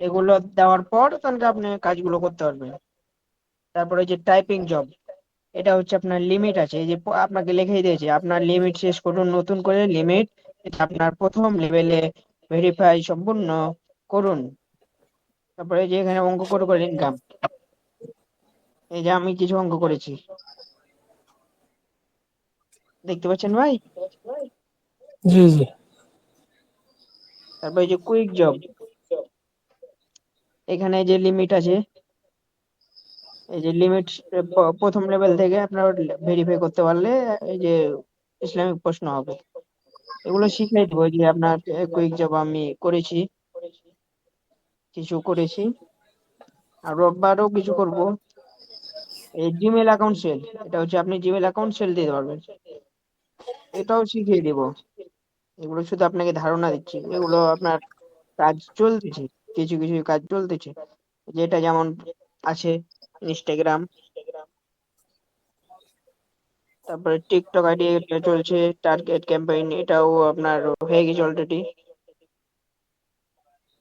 এগুলো দেওয়ার পর তাহলে আপনি কাজগুলো করতে পারবেন। তারপরে যে টাইপিং জব, এটা হচ্ছে আপনার লিমিট আছে, এই যে আপনাকে লিখেই দিয়েছে আপনার লিমিট শেষ করুন, নতুন করে লিমিট, এটা আপনার প্রথম লেভেলে ভেরিফাই সম্পূর্ণ করুন। তারপরে এই যে এখানে অঙ্ক করে করে ইনকাম, এই যে আমি কিছু অঙ্ক করেছি, দেখতে পাচ্ছেন ভাই? জি জি। তারপরে এই যে কুইক জব, এখানে যে লিমিট আছে, এই যে লিমিট প্রথম লেভেল থেকে আপনার ভেরিফাই করতে পারলে এই যে ইসলামিক প্রশ্ন হবে, এগুলো শিখিয়ে দেবো। এই যে আপনার কুইক জব আমি করেছি, কিছু করেছি, আর রোববারও কিছু করব। এই জিমেল অ্যাকাউন্ট সেল, এটা হচ্ছে আপনি জিমেল অ্যাকাউন্ট সেল দিতে পারবেন, এটাও শিখিয়ে দিব। এগুলো শুধু আপনাকে ধারণা দিচ্ছি, এগুলো আপনার কাজ চলতেছে, কিছু কিছু কাজ চলতেছে, যেটা যেমন আছে ইনস্টাগ্রাম, তারপরে টিকটক আইডি এটা চলছে, টার্গেট ক্যাম্পেইন এটাও আপনার হয়ে গেছে অলরেডি।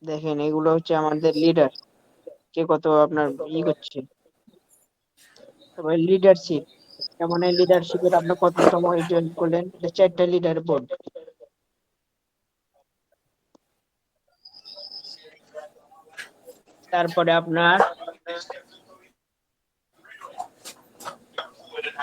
দেখেন এগুলো হচ্ছে আমাদের লিডার, কে কত আপনার করছে। তারপরে লিডারশিপ, যেমন এই লিডারশিপের আপনার কততম জয়েন করলেন, এটা 4টা লিডার বোর্ড। তারপরে আপনার